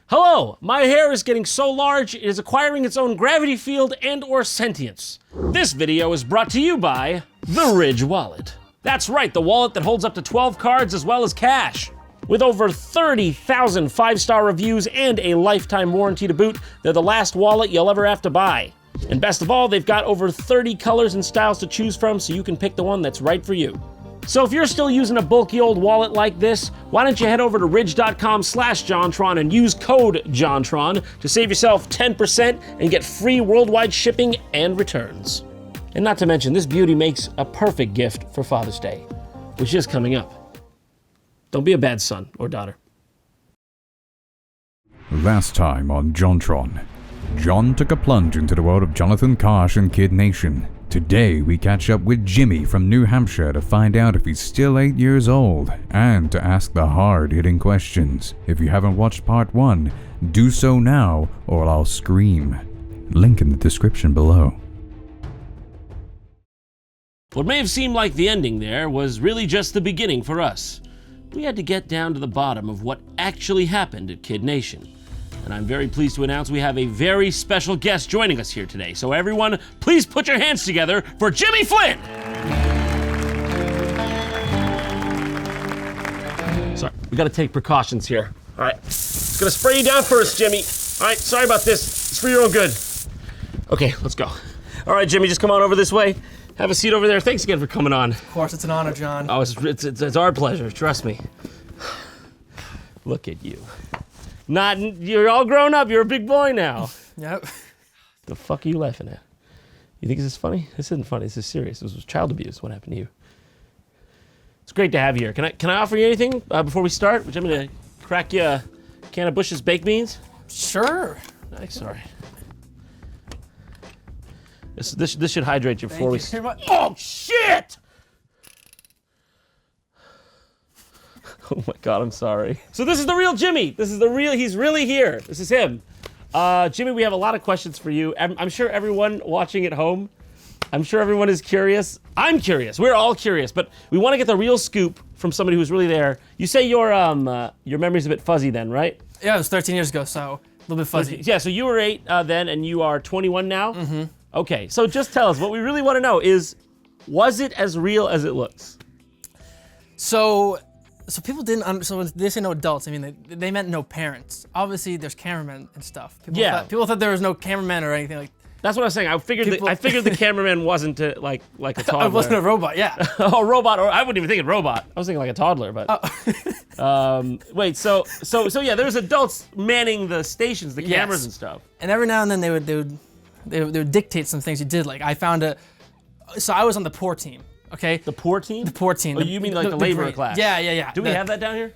Hello, my hair is getting so large it is acquiring its own gravity field and or sentience. This video is brought to you by the Ridge Wallet. That's right, the wallet that holds up to 12 cards as well as cash. With over 30,000 5-star reviews and a lifetime warranty to boot, they're the last wallet you'll ever have to buy. And best of all, they've got over 30 colors and styles to choose from, so you can pick the one that's right for you. So if you're still using a bulky old wallet like this, why don't you head over to ridge.com/JonTron and use code JonTron to save yourself 10% and get free worldwide shipping and returns. And not to mention, this beauty makes a perfect gift for Father's Day, which is coming up. Don't be a bad son or daughter. Last time on JonTron, John took a plunge into the world of Jonathan Kosh and Kid Nation. Today we catch up with Jimmy from New Hampshire to find out if he's still 8 years old and to ask the hard-hitting questions. If you haven't watched part 1, do so now or I'll scream. Link in the description below. What may have seemed like the ending there was really just the beginning for us. We had to get down to the bottom of what actually happened at Kid Nation. And I'm very pleased to announce we have a very special guest joining us here today. So everyone, please put your hands together for Jimmy Flynn! Sorry, we gotta take precautions here. All right, just gonna spray you down first, Jimmy. All right, sorry about this. It's for your own good. Okay, let's go. All right, Jimmy, just come on over this way. Have a seat over there. Thanks again for coming on. Of course, it's an honor, John. Oh, it's our pleasure, trust me. Look at you. You're all grown up, you're a big boy now. Yep. The fuck are you laughing at? You think this is funny? This isn't funny, this is serious. This was child abuse, what happened to you. It's great to have you here. Can I offer you anything before we start? I'm gonna crack you a can of Bush's baked beans. Sure. Nice, sorry. This should hydrate you before we... Oh, shit! Oh my God, I'm sorry. So this is the real Jimmy. He's really here. This is him. Jimmy, we have a lot of questions for you. I'm sure everyone watching at home, I'm sure everyone is curious. I'm curious, we're all curious, but we want to get the real scoop from somebody who's really there. You say your memory's a bit fuzzy then, right? Yeah, it was 13 years ago, so a little bit fuzzy. Yeah, so you were 8 then, and you are 21 now? Mm-hmm. Okay, so just tell us, what we really want to know is, was it as real as it looks? So people didn't, so when they say no adults, I mean, they meant no parents. Obviously, there's cameramen and stuff. People thought there was no cameraman or anything like that. That's what I was saying. I figured the cameraman wasn't like a toddler. I wasn't a robot, yeah. A robot, or I wouldn't even think of robot. I was thinking like a toddler, but. Oh. Wait, so yeah, there's adults manning the stations, the cameras and stuff. And every now and then they would dictate some things you did. Like I found so I was on the poor team. Okay. The poor team? The poor team. Oh, you mean like the labor class? Yeah. Do we have that down here?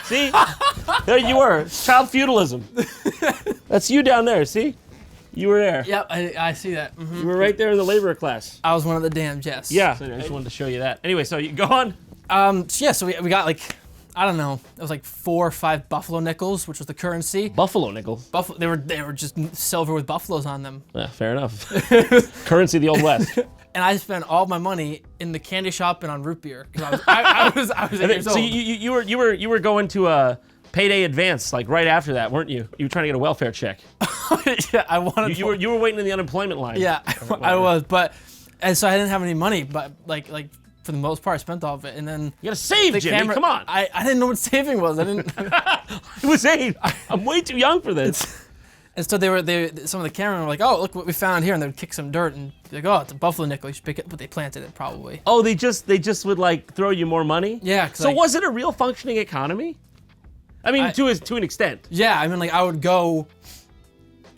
See? There you were. Child feudalism. That's you down there, see? You were there. Yep, I see that. Mm-hmm. You were right there in the labor class. I was one of the damned, yes. Yeah, so I just wanted to show you that. Anyway, so you go on. So we got like, I don't know, it was like 4 or 5 buffalo nickels, which was the currency. Buffalo nickels? They were just silver with buffaloes on them. Yeah, fair enough. Currency of the Old West. And I spent all my money in the candy shop and on root beer because I was 8 years old. So you were going to a payday advance like right after that, weren't you? You were trying to get a welfare check. Yeah, I wanted. You were waiting in the unemployment line. Yeah, I was, and so I didn't have any money, but like for the most part, I spent all of it, and then you gotta save, Jimmy. Come on. I didn't know what saving was. I didn't. I was 8. I'm way too young for this. And so some of the cameramen were like, "Oh, look what we found here," and they would kick some dirt and be like, "Oh, it's a buffalo nickel. You should pick it." But they planted it probably. Oh, they just would like throw you more money. Yeah. So was it a real functioning economy? I mean, to an extent. Yeah, I mean, like I would go.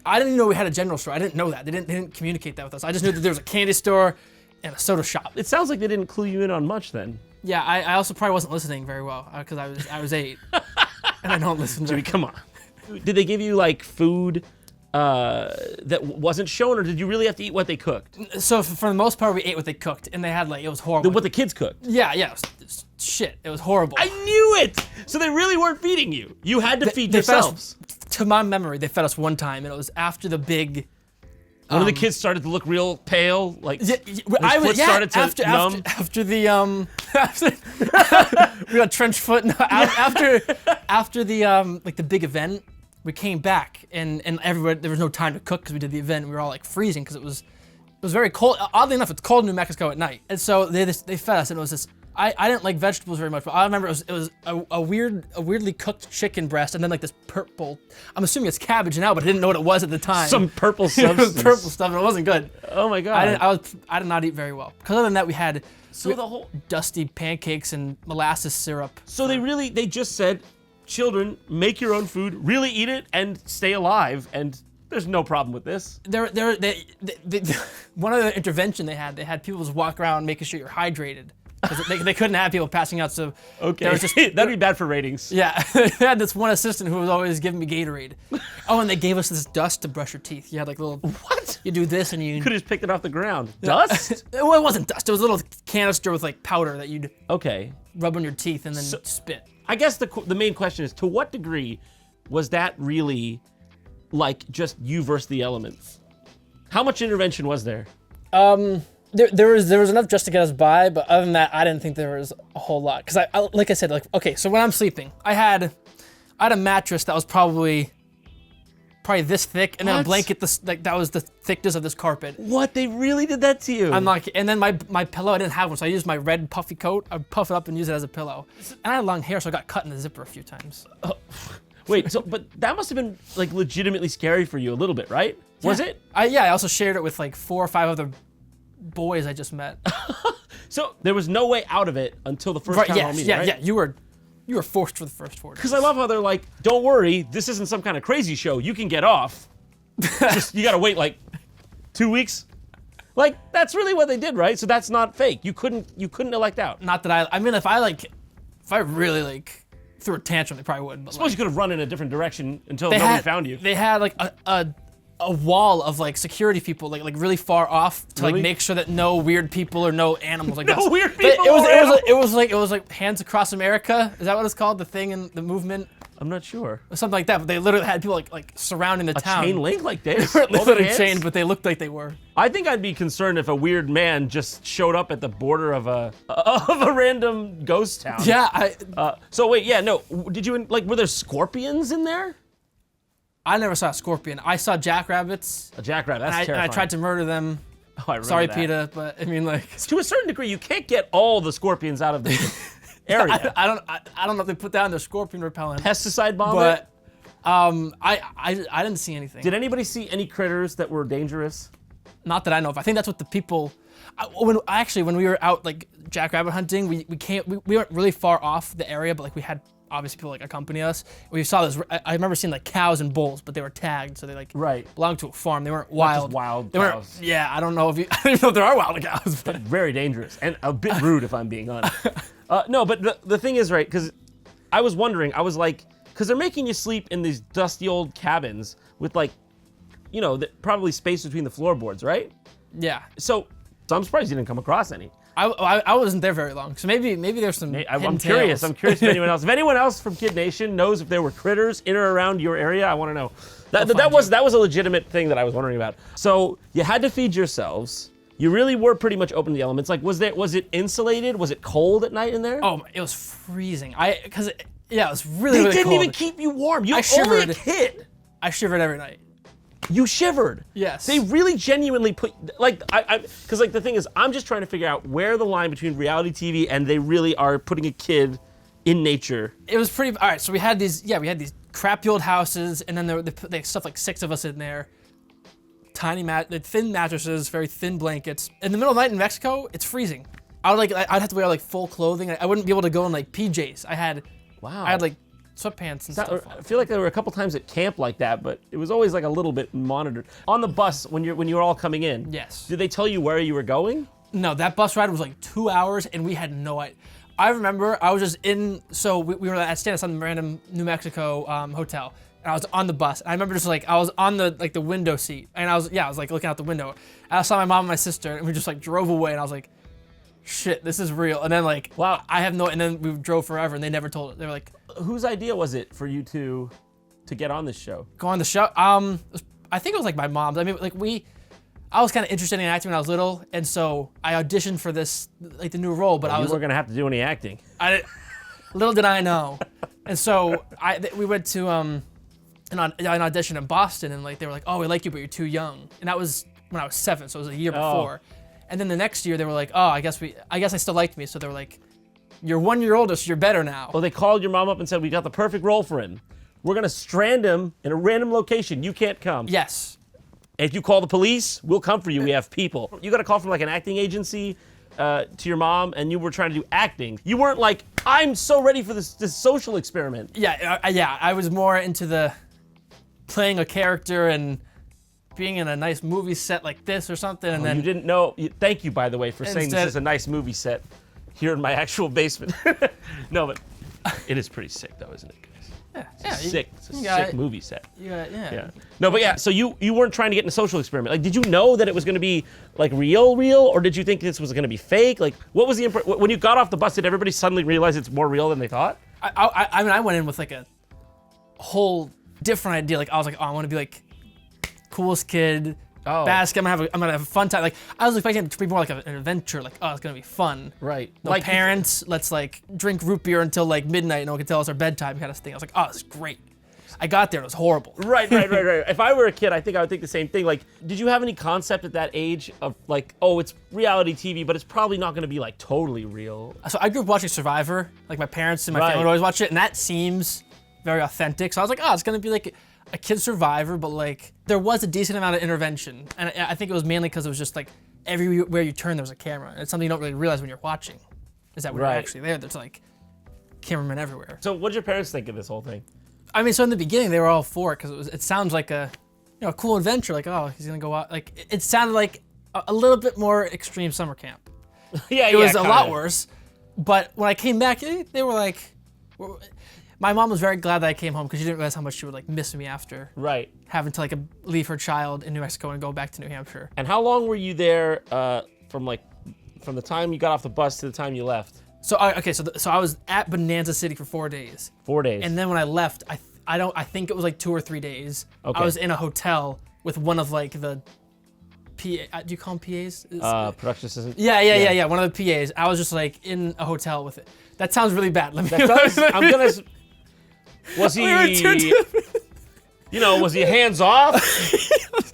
I didn't even know we had a general store. I didn't know that. They didn't communicate that with us. I just knew that there was a candy store and a soda shop. It sounds like they didn't clue you in on much then. Yeah, I also probably wasn't listening very well because I was 8, and I don't listen. Jimmy, come on. Did they give you like food that wasn't shown, or did you really have to eat what they cooked? So for the most part, we ate what they cooked, and they had like, it was horrible. What the kids cooked? Yeah, it was shit. It was horrible. I knew it! So they really weren't feeding you. You had to feed yourselves. To my memory, they fed us one time, and it was after the big... One of the kids started to look real pale, like started to numb. After the we got trench foot. After the like the big event, we came back and everybody, there was no time to cook because we did the event. We were all like freezing because it was very cold. Oddly enough, it's cold in New Mexico at night. And so they fed us, and it was this. I didn't like vegetables very much, but I remember it was a weirdly cooked chicken breast, and then like this purple. I'm assuming it's cabbage now, but I didn't know what it was at the time. Some purple It was substance. purple stuff, and it wasn't good. Oh my god. I did not eat very well. Because other than that, we had So the whole. dusty pancakes and molasses syrup. So they just said, children, make your own food, really eat it, and stay alive, and there's no problem with this. One of the intervention they had people just walk around making sure you're hydrated. Because they couldn't have people passing out, so Okay, there was just, that'd be bad for ratings. yeah, they had this one assistant who was always giving me Gatorade. Oh, and they gave us this dust to brush your teeth. You had like little, What? you do this and you. Could have just picked it off the ground. Dust? Well, it wasn't dust. It was a little canister with like powder that you'd Okay. rub on your teeth and then spit. I guess the main question is, to what degree was that really like just you versus the elements? How much intervention was there? There was enough just to get us by, but other than that, I didn't think there was a whole lot. Because I like I said, like, okay, so when I'm sleeping, I had a mattress that was probably this thick, and then a What? blanket that was the thickness of this carpet. What? They really did that to you? I'm like, and then my pillow, I didn't have one, so I used my red puffy coat. I'd puff it up and use it as a pillow. And I had long hair, so I got cut in the zipper a few times. Wait, but that must have been like legitimately scary for you a little bit, right? Was it? I also shared it with like 4 or 5 other boys I just met. So there was no way out of it until the first Right, town hall yes, meeting, yeah, right? yeah. You were forced for the first 4 days. Because I love how they're like, don't worry, this isn't some kind of crazy show. You can get off. Just, you gotta wait like 2 weeks. Like, that's really what they did, right? So that's not fake. You couldn't elect out. Not that I mean, if I really like threw a tantrum, they probably would. But Suppose you could have run in a different direction until they nobody had, found you. They had like a wall of like security people like really far off to Really? like make sure that no weird people or no animals like No us. weird They- people It was or it was like Hands Across America. Is that what it's called? The thing in the movement I'm not sure. or something like that. But they literally had people like surrounding the town. Chain link like this? They Holding weren't hands? chained, but they looked like they were. I think I'd be concerned if a weird man just showed up at the border of a random ghost town. Yeah, So wait, yeah, no. Did you like? Were there scorpions in there? I never saw a scorpion. I saw jackrabbits. A jackrabbit. That's And I terrifying. tried to murder them. Oh, I remember Sorry, that. PETA, but I mean, like, To a certain degree, you can't get all the scorpions out of the area. I don't know if they put down their scorpion repellent, Pesticide bomb. but it? I didn't see anything. Did anybody see any critters that were dangerous? Not that I know of. I think that's what the people. When we were out like jackrabbit hunting, we weren't really far off the area, but like we had obviously people like accompany us. We saw this. I remember seeing like cows and bulls, but they were tagged, so they like Right. belonged to a farm. They weren't wild. wild They weren't. cows. Yeah, I don't know if I don't even know if there are wild cows, but Very dangerous and a bit rude, if I'm being honest. No, but the thing is, right? Because I was wondering. I was like, because they're making you sleep in these dusty old cabins with like, probably space between the floorboards, right? yeah. So I'm surprised you didn't come across any. I wasn't there very long, so maybe there's some. I'm hidden curious. tales. I'm curious if anyone else. If anyone else from Kid Nation knows if there were critters in or around your area, I want to know. That was a legitimate thing that I was wondering about. So you had to feed yourselves. You really were pretty much open to the elements. Like, was it insulated? Was it cold at night in there? Oh, it was freezing. It was really they really didn't cold. even keep you warm. You I were only a shivered. kid. I shivered every night. You shivered. Yes. They really genuinely put because the thing is, I'm just trying to figure out where the line between reality TV and they really are putting a kid in nature. It was pretty. All right, so we had these crappy old houses, and then they stuffed like 6 of us in there. Tiny thin mattresses, very thin blankets. In the middle of the night in Mexico, it's freezing. I'd have to wear like full clothing. I wouldn't be able to go in like PJs. I had like sweatpants and stuff. I feel like there were a couple times at camp like that, but it was always like a little bit monitored. On the bus when you were all coming in. Yes. Did they tell you where you were going? No, that bus ride was like 2 hours, and we had no idea. I remember I was just in. So we were at staying at some random New Mexico hotel. And I was on the bus. I remember just like I was on the window seat, and I was like looking out the window. And I saw my mom and my sister, and we just like drove away. And I was like, "Shit, this is real." And then like, Wow. I have no. And then we drove forever, and they never told us. They were like, Whose idea was it for you to get on this show? "Go on the show." I think it was like my mom's. I mean, like I was kind of interested in acting when I was little, and so I auditioned for this like the new role. But You weren't gonna have to do any acting. little did I know. And so we went to an audition in Boston, and like they were like, "Oh, we like you, but you're too young." And that was when I was 7, so it was a year before. And then the next year they were like, "Oh, I guess they still liked me." So they were like, "You're 1 year older, so you're better now." Well, they called your mom up and said, "We got the perfect role for him. We're gonna strand him in a random location. You can't come." Yes. If you call the police, we'll come for you. We have people. You got a call from like an acting agency to your mom, and you were trying to do acting. You weren't like, "I'm so ready for this social experiment." Yeah, I was more into the playing a character and being in a nice movie set like this or something, and then You didn't know. Thank you, by the way, for saying this Instead- is a nice movie set here in my actual basement. No, but it is pretty sick, though, isn't it, guys? yeah, Sick. It's a you got sick it. movie set. Yeah. Yeah. No, but yeah. So you weren't trying to get in a social experiment. Like, did you know that it was going to be like real, or did you think this was going to be fake? Like, what was the when you got off the bus? Did everybody suddenly realize it's more real than they thought? I mean, I went in with like a whole different idea. Like I was like, oh, I want to be like coolest kid. Oh. Basket. I'm gonna have a fun time. Like I was expecting it to be more like an adventure. Like, oh, it's gonna be fun. Right. No Like parents. Let's like drink root beer until like midnight. No one can tell us our bedtime kind of thing. I was like, oh, this is great. I got there. It was horrible. Right. If I were a kid, I think I would think the same thing. Like, did you have any concept at that age of like, oh, it's reality TV, but it's probably not going to be like totally real? So I grew up watching Survivor. Like my parents and my Right. family would always watch it, and that seems very authentic. So I was like, oh, it's gonna be like a kid Survivor, but like there was a decent amount of intervention, and I think it was mainly because it was just like everywhere you turn there was a camera. It's something you don't really realize when you're watching, is that when Right. you're actually there, there's like cameramen everywhere. So what did your parents think of this whole thing? I mean, so in the beginning they were all for it because it sounds like a cool adventure. Like, oh, he's gonna go out. Like it sounded like a little bit more extreme summer camp. Yeah, It was a lot worse. But when I came back, they were like, my mom was very glad that I came home because she didn't realize how much she would like miss me after Right. having to like leave her child in New Mexico and go back to New Hampshire. And how long were you there from the time you got off the bus to the time you left? So so I was at Bonanza City for 4 days, 4 days. and then when I left, I think it was like 2 or 3 days. Okay. I was in a hotel with one of like the PA. Do you call them PAs? production assistant. Yeah. One of the PAs. I was just like in a hotel with it. That sounds really bad. Let me. That does. I'm gonna. Was he? We were too different. Was he hands off?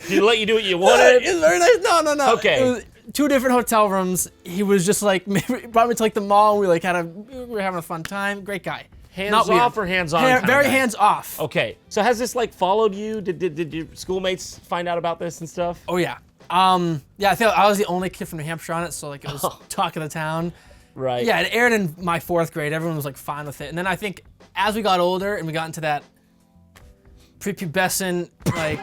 Did he let you do what you wanted? It's very nice. No. Okay. It was 2 different hotel rooms. He was just like maybe brought me to like the mall. And we were having a fun time. Great guy. Hands Not off weird. or hands on? kind of Very guy? hands off. Okay. So has this like followed you? Did your schoolmates find out about this and stuff? Oh yeah. Yeah. I feel I was the only kid from New Hampshire on it, so like it was talk of the town. Right. Yeah. It aired in my 4th grade. Everyone was like fine with it. And then I think as we got older and we got into that prepubescent like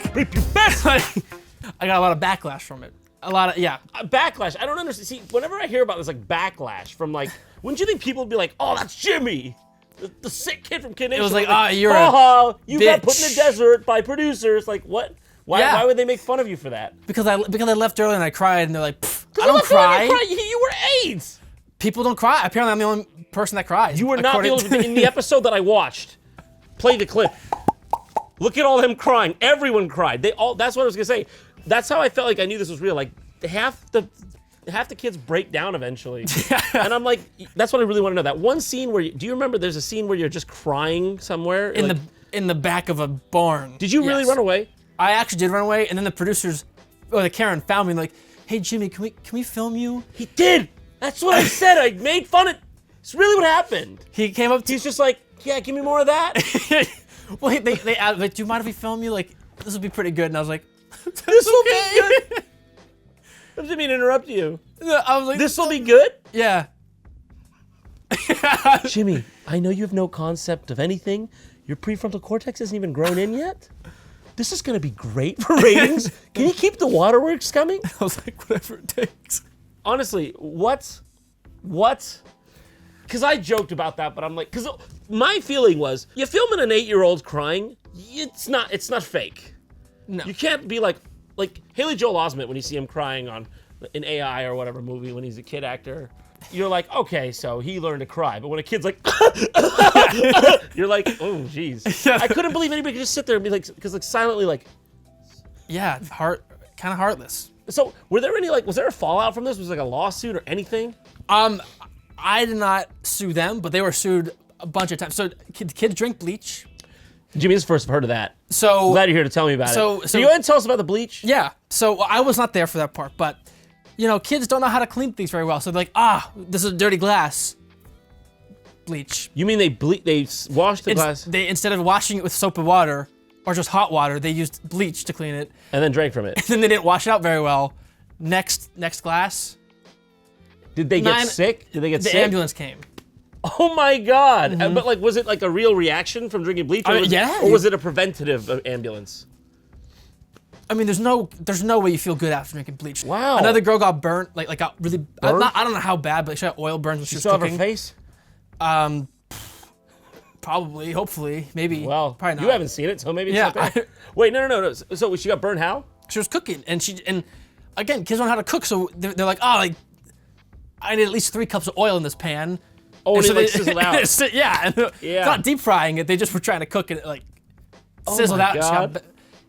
I got a lot of backlash from it. A lot of Backlash. I don't understand. See, whenever I hear about this like backlash from like, wouldn't you think people would be like, "Oh, that's Jimmy, the sick kid from Kid Nation"? was like, "Ah, you're a you got put in bitch." the desert by producers." Like, what? Why? Yeah. Why would they make fun of you for that? because I left early and I cried and they're like, I don't cry. You were 8. People don't cry. Apparently, I'm the only person that cries. You were not the according only. to- In the episode that I watched, play the clip. Look at all them crying. Everyone cried. They all. That's what I was gonna say. That's how I felt like I knew this was real. Like half the kids break down eventually, and I'm like, that's what I really want to know. That one scene where do you remember? There's a scene where you're just crying somewhere in the back of a barn. Did you really Yes. run away? I actually did run away, and then the producers, or the Karen, found me and like, hey Jimmy, can we film you? He did. That's what I said. I made fun of. It's really what happened. He came up to He's just like, yeah, give me more of that. well, they asked, like, do you mind if we film you? Like, this will be pretty good. And I was like, This will be good. I didn't mean to interrupt you. I was like, This will be good. yeah. Jimmy, I know you have no concept of anything. Your prefrontal cortex isn't even grown in yet. This is going to be great for ratings. Can you keep the waterworks coming? I was like, whatever it takes. Honestly, what? Because I joked about that, but I'm like, because my feeling was, you filming an 8-year-old crying, it's not fake. No. You can't be like Haley Joel Osment when you see him crying on an AI or whatever movie when he's a kid actor. You're like, okay, so he learned to cry. But when a kid's like, you're like, oh, jeez. I couldn't believe anybody could just sit there and be like, because like silently like. Yeah, kind of heartless. So were there any was there a fallout from this? Was it like a lawsuit or anything? I did not sue them, but they were sued a bunch of times. So kids drink bleach. Jimmy, this is the first I've heard of that. So Glad you're here to tell me about it. so- Can you go ahead and tell us about the bleach? yeah, so I was not there for that part, but you know, kids don't know how to clean things very well. So they're like, this is dirty glass. Bleach. You mean they wash the glass They instead of washing it with soap and water or just hot water, they used bleach to clean it. and then drank from it? And then they didn't wash it out very well. Next glass, Did they get sick? Did they get the sick? ambulance came. Oh my God! But like, was it like a real reaction from drinking bleach, or, or was it a preventative ambulance? I mean, there's no way you feel good after drinking bleach. Wow. Another girl got burnt, like got really. Burnt? I don't know how bad, but she got oil burns when she was Still have cooking. her face? Probably, hopefully, maybe. Well, probably not. you haven't seen it, so maybe it's Yeah. not there. Wait, no. So she got burned how? She was cooking, and again, kids don't know how to cook, so they're like, I need at least 3 cups of oil in this pan. Oh, and so it like sizzled out. It's not deep frying it. They just were trying to cook it like sizzled my out. God.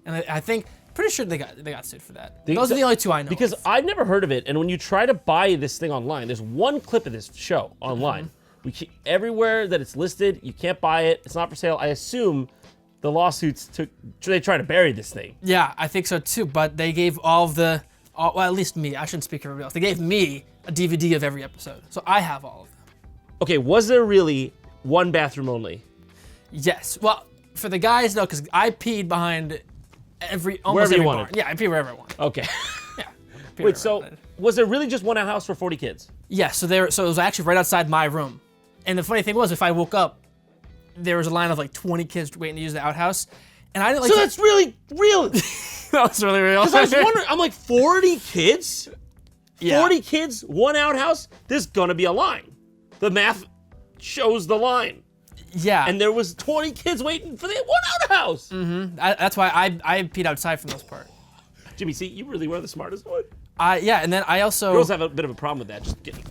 And I think pretty sure they got sued for that. Those are the only 2 I know. Because of. I'd never heard of it, and when you try to buy this thing online, there's one clip of this show online. Everywhere that it's listed, you can't buy it. It's not for sale. I assume the lawsuits they try to bury this thing. Yeah, I think so too. But they gave well, at least me. I shouldn't speak for everybody else. They gave me a DVD of every episode, so I have all of them. Okay, was there really one bathroom only? Yes. Well, for the guys, no, because I peed behind almost Wherever you every wanted. bar. Yeah, I peed wherever I wanted. Okay. Yeah. Wait, so was there really just one house for 40 kids? Yeah, so it was actually right outside my room. And the funny thing was, if I woke up, there was a line of like 20 kids waiting to use the outhouse. And I didn't like So that's really real. that was really real. I was wondering, I'm like, 40 kids? Yeah. 40 kids, one outhouse? There's gonna be a line. The math shows the line. Yeah. And there was 20 kids waiting for the one outhouse. That's why I peed outside for the most part. Jimmy, see, you really were the smartest one. Yeah, and then I also... Girls have a bit of a problem with that. Just kidding.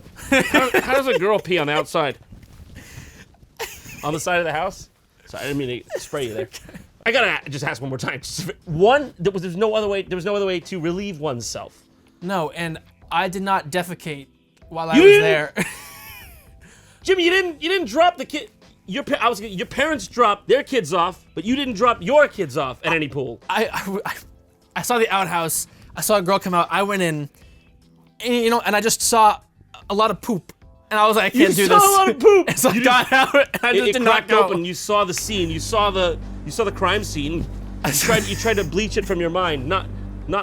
How does a girl pee on the outside? On the side of the house? Sorry, I didn't mean to spray you there. I gotta just ask one more time. There's no other way. There was no other way to relieve oneself. No, and I did not defecate while I was there. Jimmy, you didn't drop the kid. Your parents dropped their kids off, but you didn't drop your kids off at any pool. I saw the outhouse. I saw a girl come out. I went in, and I just saw a lot of poop. And I was like, I can't do this. You saw a lot of poop. So I got out, and I just It did not cracked go. open. You saw the scene. You saw the crime scene. You tried to bleach it from your mind. Not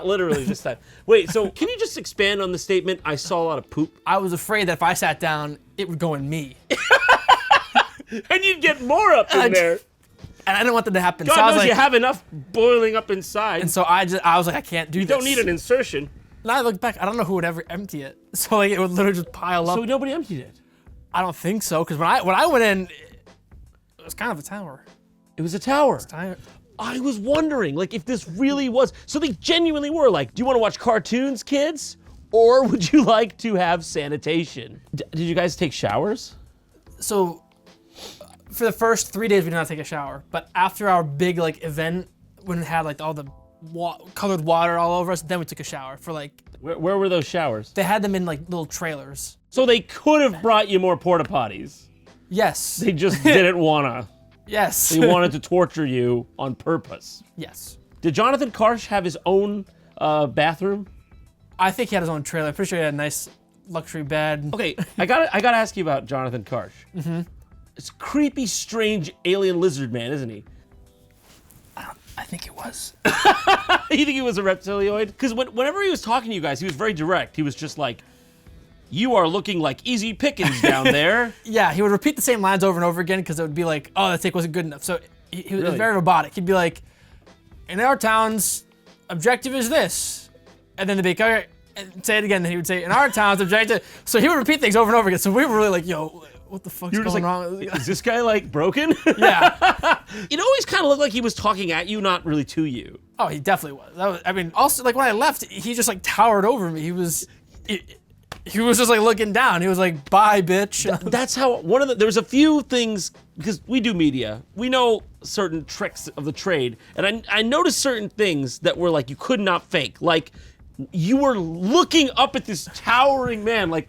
literally this time. Wait, so can you just expand on the statement, I saw a lot of poop? I was afraid that if I sat down, it would go in me. And you'd get more up in there. And I didn't want that to happen. God so I was knows like, you have enough boiling up inside. and so I was like, I can't do this. You don't need an insertion. And I look back, I don't know who would ever empty it. So like, it would literally just pile up. So nobody emptied it. I don't think so, because when I went in, it was kind of a tower. It was a tower. I- I was wondering, like, if this really was. So they genuinely were like, do you want to watch cartoons, kids? Or would you like to have sanitation? Did you guys take showers? So for the first 3 days, we did not take a shower. But after our big like event, when it had like all the colored water all over us, then we took a shower for like. Where were those showers? They had them in like little trailers. So they could have brought you more porta potties. Yes. They just didn't wanna. Yes. They wanted to torture you on purpose. Yes. Did Jonathan Karsh have his own bathroom? I think he had his own trailer. I'm pretty sure he had a nice luxury bed. Okay, I gotta ask you about Jonathan Karsh. Mm-hmm. It's a creepy, strange alien lizard man, isn't he? I think it was. You think he was a reptilioid? Because whenever he was talking to you guys, he was very direct. He was just like, you are looking like easy pickings down there. Yeah, he would repeat the same lines over and over again because it would be like, oh, that take wasn't good enough. So he was Really? very robotic. He'd be like, in our town's objective is this. And then they'd be like, all right, and say it again. Then he would say, in our town's objective. So he would repeat things over and over again. So we were really like, yo, what the fuck's You were just going like, on? with this guy? is this guy like broken? Yeah. It always kind of looked like he was talking at you, not really to you. Oh, he definitely was. I mean, also, like when I left, he just like towered over me. He was just like looking down. He was like, bye, bitch. That's how there was a few things, because we do media, we know certain tricks of the trade, and I noticed certain things that were like you could not fake. Like you were looking up at this towering man, like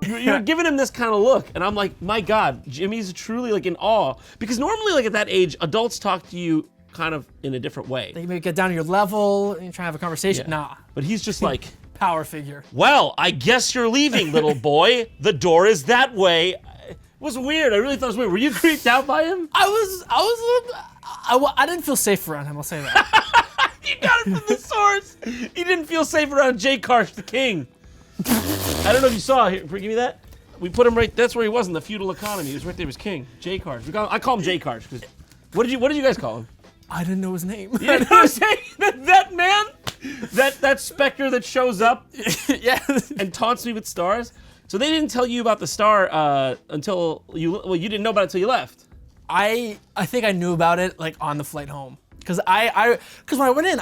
You're giving him this kind of look, and I'm like, my God, Jimmy's truly like in awe. Because normally, like at that age, adults talk to you kind of in a different way. They maybe get down to your level and you try to have a conversation. Yeah. Nah. But he's just like, Power figure. well, I guess you're leaving, little boy. The door is that way. It was weird. I really thought it was weird. Were you creeped out by him? I was a little, I didn't feel safe around him, I'll say that. You got it from the source. He didn't feel safe around Jay Karsh, the king. I don't know if you saw. Here, give me that. We put him right. That's where he was in the feudal economy. He was right there. He was king. Jay Karsh. I call him Jay Karsh. What did you guys call him? I didn't know his name. You didn't know his name? That man? That specter that shows up Yeah. and taunts me with stars? So they didn't tell you about the star until you didn't know about it until you left. I think I knew about it like on the flight home. Because when I went in,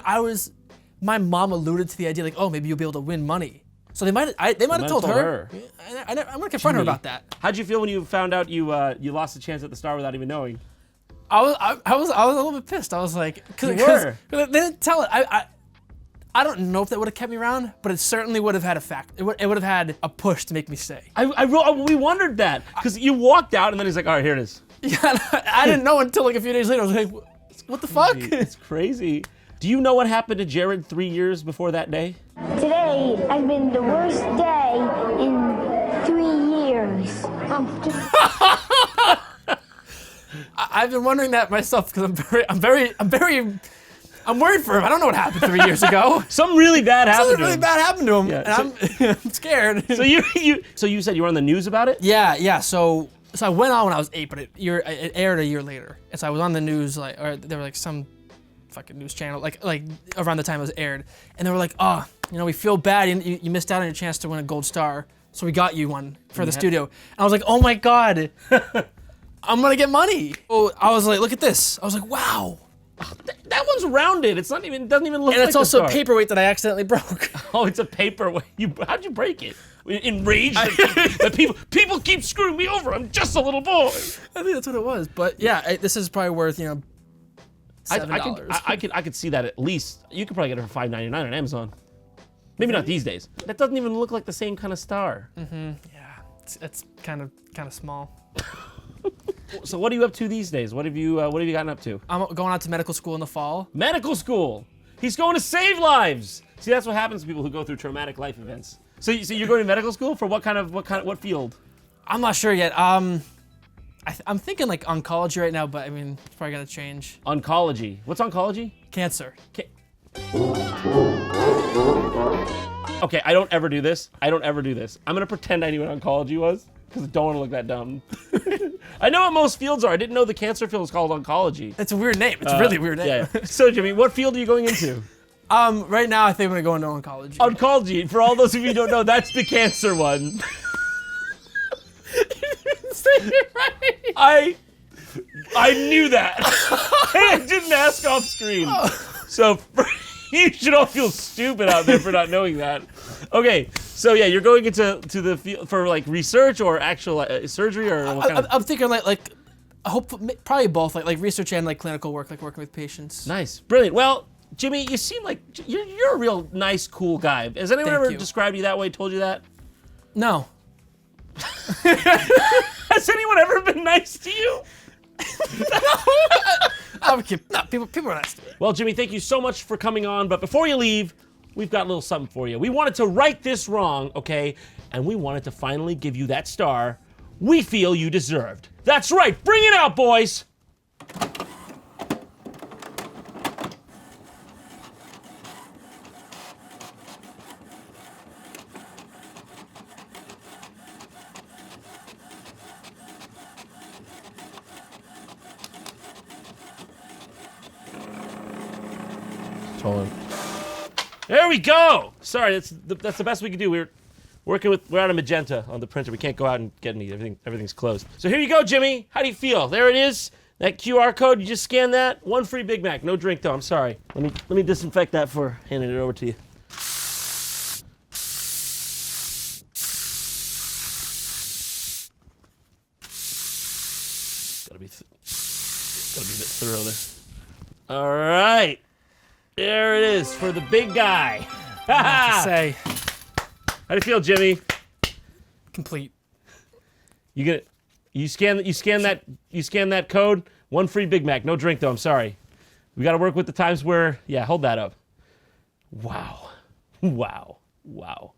my mom alluded to the idea like, oh, maybe you'll be able to win money. So they might have told her. I'm gonna confront her about that. How'd you feel when you found out you lost a chance at the star without even knowing? I was a little bit pissed. I was like, because they didn't tell it. I don't know if that would have kept me around, but it certainly would have had a fact. It would have had a push to make me stay. We wondered that because you walked out and then he's like, all right, here it is. Yeah, I didn't know until like a few days later. I was like, what the fuck? It's crazy. Do you know what happened to Jared 3 years before that day? Today has been the worst day in 3 years. I've been wondering that myself because I'm worried for him. I don't know what happened 3 years ago. Something really bad happened Something to really him. bad happened to him, Yeah, and I'm scared. So you said you were on the news about it? Yeah. So I went on when I was 8, but it aired a year later. And so I was on the news, or there were like some fucking news channel, like around the time it was aired, and they were like, oh, we feel bad. You missed out on your chance to win a gold star, so we got you one for the studio. And I was like, oh my God, I'm gonna get money. Oh, I was like, look at this. I was like, wow. That one's rounded. It doesn't even look like And it's also a a paperweight that I accidentally broke. Oh, it's a paperweight. How'd you break it? Enraged that people keep screwing me over. I'm just a little boy. I think that's what it was. But yeah, this is probably worth $7. I could see that at least. You could probably get it for $5.99 on Amazon. Maybe not these days. That doesn't even look like the same kind of star. Yeah, it's kind of small. So what are you up to these days? What have you gotten up to? I'm going out to medical school in the fall. Medical school. He's going to save lives. See, that's what happens to people who go through traumatic life events. So you're going to medical school for what field? I'm not sure yet. I'm thinking like oncology right now, but I mean, it's probably gonna change. Oncology. What's oncology? Cancer. Okay, I don't ever do this. I'm gonna pretend I knew what oncology was because I don't want to look that dumb. I know what most fields are. I didn't know the cancer field was called oncology. It's a weird name. It's a really weird name. Yeah. So Jimmy, what field are you going into? Right now I think I'm gonna go into oncology. Oncology. For all those of you who don't know, that's the cancer one. I knew that. I didn't ask off screen. So you should all feel stupid out there for not knowing that. Okay, so yeah, you're going into the field for like research or actual surgery or what kind of? I'm thinking like I hope probably both, like research and like clinical work, like working with patients. Nice, brilliant. Well, Jimmy, you seem like you're a real nice, cool guy. Has anyone ever described you that way? Told you that? No. Has anyone ever been nice to you? No, people are nice to me. Well, Jimmy, thank you so much for coming on. But before you leave, we've got a little something for you. We wanted to right this wrong, okay? And we wanted to finally give you that star we feel you deserved. That's right. Bring it out, boys. There we go. Sorry, that's the best we could do. We're out of magenta on the printer. We can't go out and get any. Everything's closed. So here you go, Jimmy. How do you feel? There it is. That QR code. You just scan that. One free Big Mac. No drink though. I'm sorry. Let me disinfect that for handing it over to you. Gotta be a bit thorough there. All right. There it is for the big guy. I have to say, How do you feel, Jimmy? complete. You scan that code. 1 free Big Mac. No drink though. I'm sorry. We got to work with the times where. Yeah, hold that up. Wow. Wow. Wow.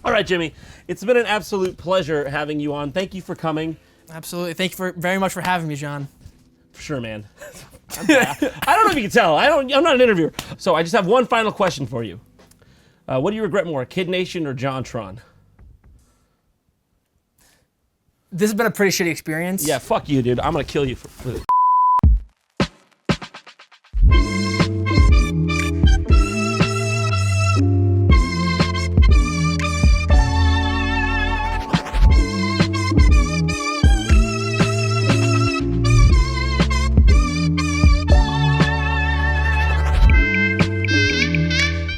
All right, Jimmy. It's been an absolute pleasure having you on. Thank you for coming. Absolutely. Thank you very much for having me, John. For sure, man. I don't know if you can tell. I'm not an interviewer. So I just have one final question for you. What do you regret more, Kid Nation or JonTron? This has been a pretty shitty experience. Yeah, fuck you, dude. I'm gonna kill you for this.